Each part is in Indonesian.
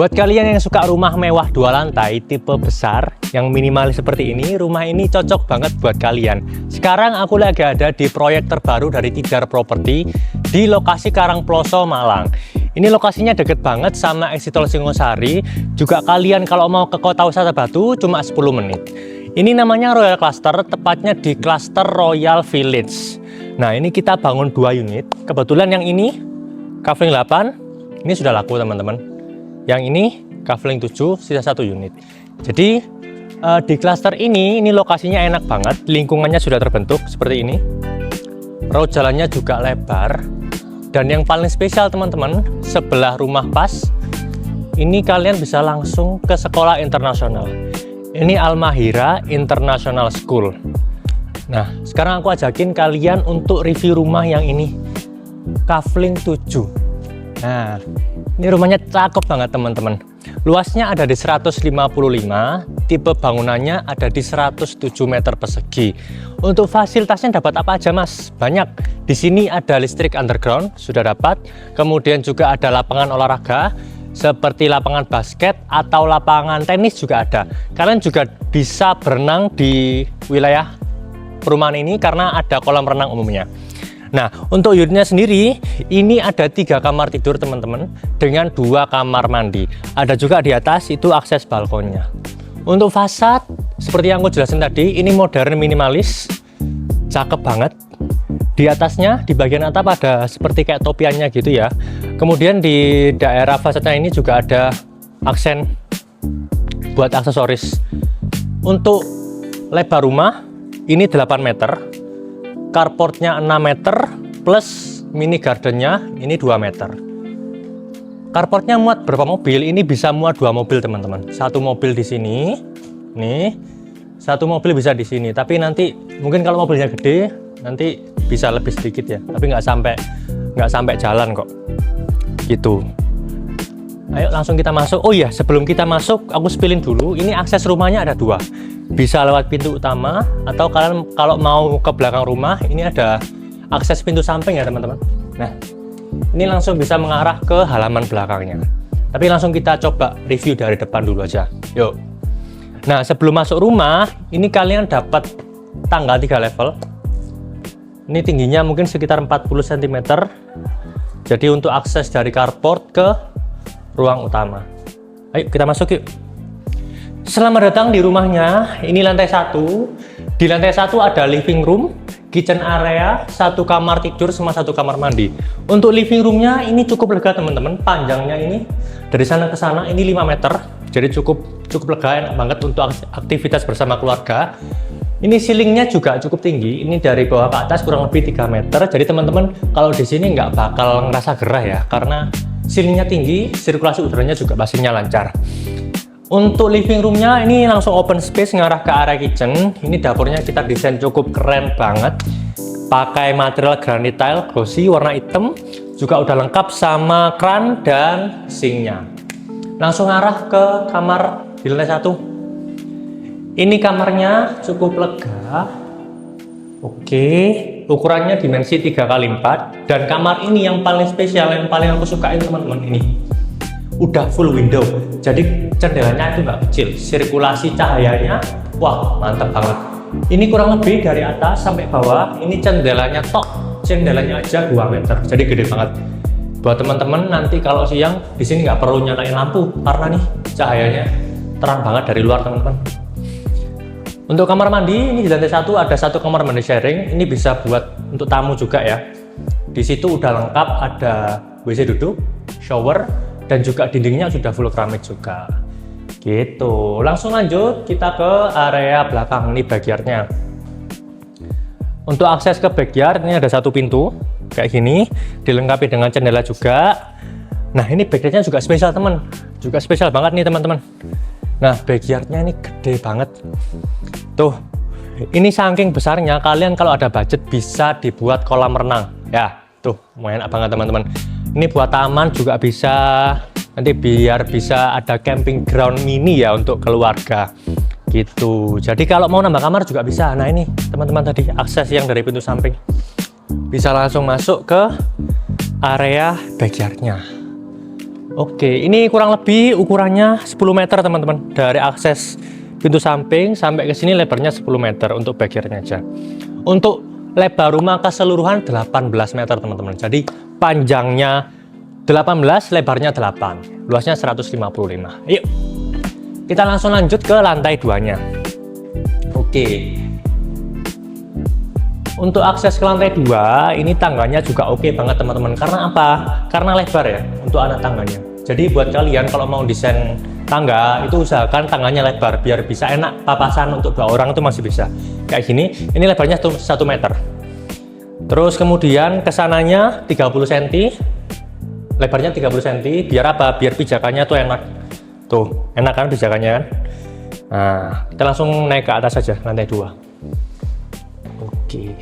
Buat kalian yang suka rumah mewah 2 lantai tipe besar yang minimalis seperti ini, rumah ini cocok banget buat kalian. Sekarang aku lagi ada di proyek terbaru dari Tidar Property di lokasi Karangploso, Malang. Ini lokasinya deket banget sama exit tol Singosari. Juga kalian kalau mau ke Kota Wisata Batu cuma 10 menit. Ini namanya Royal Cluster, tepatnya di Cluster Royal Village. Nah, ini kita bangun 2 unit. Kebetulan yang ini kafling 8, ini sudah laku teman-teman. Yang ini kafling 7, sisa 1 unit. Jadi di cluster ini lokasinya enak banget, lingkungannya sudah terbentuk seperti ini. Road jalannya juga lebar. Dan yang paling spesial teman-teman, sebelah rumah pas, ini kalian bisa langsung ke sekolah internasional. Ini Al-Mahira International School. Nah, sekarang aku ajakin kalian untuk review rumah yang ini, kafling 7. Nah, ini rumahnya cakep banget teman-teman. Luasnya ada di 155, tipe bangunannya ada di 107 meter persegi. Untuk fasilitasnya dapat apa aja mas? Banyak. Di sini ada listrik underground, sudah dapat. Kemudian juga ada lapangan olahraga, seperti lapangan basket atau lapangan tenis juga ada. Kalian juga bisa berenang di wilayah perumahan ini karena ada kolam renang umumnya. Nah, untuk unitnya sendiri, ini ada 3 kamar tidur teman-teman, dengan 2 kamar mandi. Ada juga di atas, itu akses balkonnya. Untuk fasad, seperti yang aku jelasin tadi, ini modern minimalis, cakep banget. Di atasnya, di bagian atap ada seperti kayak topiannya gitu ya. Kemudian di daerah fasadnya ini juga ada aksen buat aksesoris. Untuk lebar rumah, ini 8 meter. Carportnya 6 meter plus mini gardennya ini 2 meter. Carportnya muat berapa mobil? Ini bisa muat 2 mobil teman-teman. 1 mobil di sini, nih, 1 mobil bisa di sini. Tapi nanti mungkin kalau mobilnya gede, nanti bisa lebih sedikit ya. Tapi nggak sampai jalan kok. Gitu. Ayo langsung kita masuk. Oh iya, sebelum kita masuk, aku spillin dulu. Ini akses rumahnya ada 2. Bisa lewat pintu utama, atau kalian kalau mau ke belakang rumah, ini ada akses pintu samping ya teman-teman. Nah, ini langsung bisa mengarah ke halaman belakangnya. Tapi langsung kita coba review dari depan dulu aja. Yuk. Nah, sebelum masuk rumah, ini kalian dapat tangga 3 level. Ini tingginya mungkin sekitar 40 cm. Jadi untuk akses dari carport ke ruang utama. Ayo kita masuk yuk. Selamat datang di rumahnya. Ini lantai 1. Di lantai 1 ada living room, kitchen area, 1 kamar tidur sama 1 kamar mandi. Untuk living roomnya ini cukup lega teman-teman. Panjangnya ini dari sana ke sana ini 5 meter. Jadi cukup lega, enak banget untuk aktivitas bersama keluarga. Ini ceilingnya juga cukup tinggi. Ini dari bawah ke atas kurang lebih 3 meter. Jadi teman-teman kalau di sini nggak bakal ngerasa gerah ya, karena ceilingnya tinggi, sirkulasi udaranya juga pastinya lancar. Untuk living roomnya ini langsung open space ngarah ke area kitchen. Ini dapurnya kita desain cukup keren banget. Pakai material granit tile glossy warna hitam. Juga udah lengkap sama kran dan sinknya. Langsung arah ke kamar di lantai 1. Ini kamarnya cukup lega. Oke, ukurannya dimensi 3x4. Dan kamar ini yang paling spesial, yang paling aku sukain teman-teman ini. Udah full window, jadi jendelanya itu nggak kecil, sirkulasi cahayanya wah mantap banget. Ini kurang lebih dari atas sampai bawah, ini jendelanya jendelanya aja 2 meter, jadi gede banget. Buat teman-teman nanti kalau siang di sini nggak perlu nyalain lampu karena nih cahayanya terang banget dari luar teman-teman. Untuk kamar mandi ini di lantai 1 ada 1 kamar mandi sharing, ini bisa buat untuk tamu juga ya. Di situ udah lengkap, ada WC duduk, shower, dan juga dindingnya sudah full keramik juga. Gitu. Langsung lanjut kita ke area belakang, ini backyardnya. Untuk akses ke backyard ini ada 1 pintu kayak gini, dilengkapi dengan jendela juga. Nah, ini backyardnya juga spesial teman, juga spesial banget nih teman-teman. Nah, backyardnya ini gede banget. Tuh, ini saking besarnya kalian kalau ada budget bisa dibuat kolam renang. Ya, tuh, enak banget teman-teman. Ini buat taman juga bisa, nanti biar bisa ada camping ground mini ya untuk keluarga gitu. Jadi kalau mau nambah kamar juga bisa. Nah ini teman-teman tadi akses yang dari pintu samping, bisa langsung masuk ke area backyardnya. Oke, ini kurang lebih ukurannya 10 meter teman-teman. Dari akses pintu samping sampai ke sini lebarnya 10 meter untuk backyardnya aja. Untuk lebar rumah keseluruhan 18 meter teman-teman. Jadi panjangnya 18, lebarnya 8, luasnya 155. Yuk, kita langsung lanjut ke lantai 2-nya. Oke. Untuk akses ke lantai 2, ini tangganya juga oke banget teman-teman. Karena apa? Karena lebar ya untuk anak tangganya. Jadi buat kalian kalau mau desain tangga, itu usahakan tangganya lebar biar bisa enak papasan untuk 2 orang itu masih bisa. Kayak gini, ini lebarnya 1 meter. Terus kemudian kesananya 30 cm. Lebarnya 30 cm, biar apa? Biar pijakannya tuh enak. Tuh, enak kan pijakannya kan? Nah, kita langsung naik ke atas saja, lantai 2. Oke.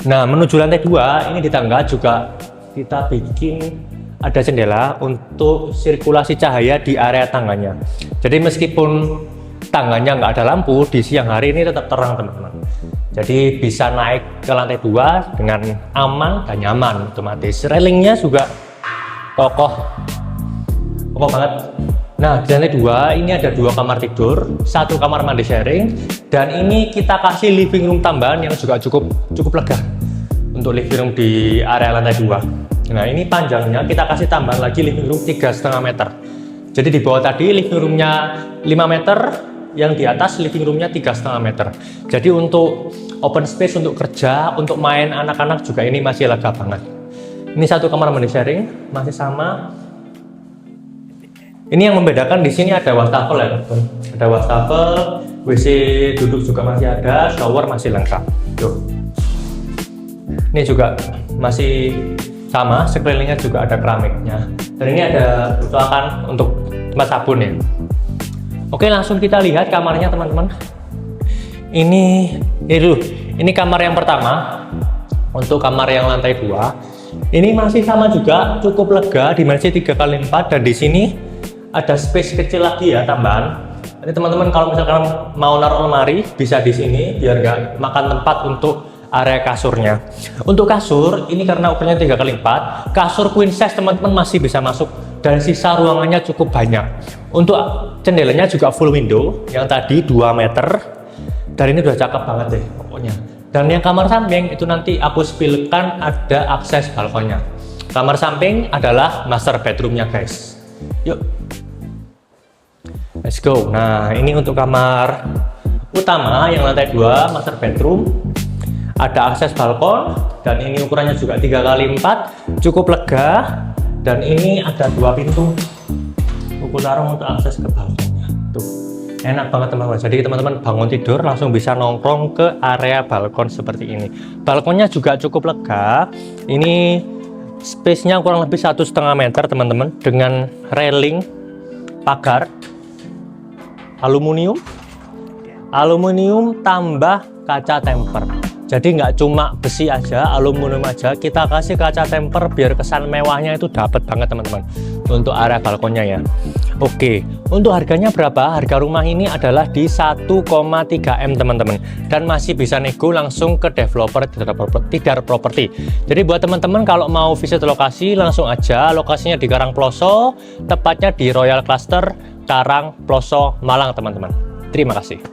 Nah, menuju lantai 2, ini di tangga juga kita bikin ada jendela untuk sirkulasi cahaya di area tangganya. Jadi meskipun tangganya nggak ada lampu, di siang hari ini tetap terang teman-teman. Jadi bisa naik ke lantai 2 dengan aman dan nyaman otomatis. Railingnya juga kokoh banget. Nah, di lantai 2 ini ada 2 kamar tidur, 1 kamar mandi sharing, dan ini kita kasih living room tambahan yang juga cukup lega untuk living room di area lantai 2. Nah, ini panjangnya kita kasih tambahan lagi living room 3,5 meter. Jadi di bawah tadi living roomnya 5 meter, yang di atas living roomnya 3,5 meter. Jadi untuk open space, untuk kerja, untuk main anak-anak juga ini masih lega banget. Ini 1 kamar mandi sharing, masih sama. Ini yang membedakan di sini ada wastafel ya, teman. Ada wastafel, WC duduk juga masih ada, shower masih lengkap. Tuh. Ini juga masih sama, sekelilingnya juga ada keramiknya. Dan ini ada tuakan untuk tempat sabun ya. Oke, langsung kita lihat kamarnya teman-teman. Ini kamar yang pertama. Untuk kamar yang lantai 2, ini masih sama juga, cukup lega, dimensi 3x4, dan di sini ada space kecil lagi ya tambahan. Ini teman-teman kalau misalkan mau naruh lemari bisa di sini biar nggak makan tempat untuk area kasurnya. Untuk kasur ini karena ukurannya 3x4, kasur queen size teman-teman masih bisa masuk dan sisa ruangannya cukup banyak. Untuk jendelanya juga full window yang tadi 2 meter, dan ini udah cakep banget deh pokoknya. Dan yang kamar samping itu nanti aku spillkan ada akses balkonnya. Kamar samping adalah master bedroomnya guys. Yuk, let's go. Nah, ini untuk kamar utama yang lantai 2 master bedroom, ada akses balkon, dan ini ukurannya juga 3x4, cukup lega. Dan ini ada 2 pintu buku tarung untuk akses ke balkonnya. Tuh, enak banget teman-teman. Jadi teman-teman bangun tidur langsung bisa nongkrong ke area balkon seperti ini. Balkonnya juga cukup lega. Ini space-nya kurang lebih 1,5 meter teman-teman, dengan railing pagar aluminium tambah kaca temper. Jadi nggak cuma besi aja, aluminium aja, kita kasih kaca temper biar kesan mewahnya itu dapat banget teman-teman untuk area balkonnya ya. Oke, untuk harganya berapa? Harga rumah ini adalah di 1,3 M teman-teman, dan masih bisa nego langsung ke developer Tidar Property. Jadi buat teman-teman kalau mau visit lokasi langsung aja, lokasinya di Karangploso, tepatnya di Royal Cluster Karangploso Malang teman-teman. Terima kasih.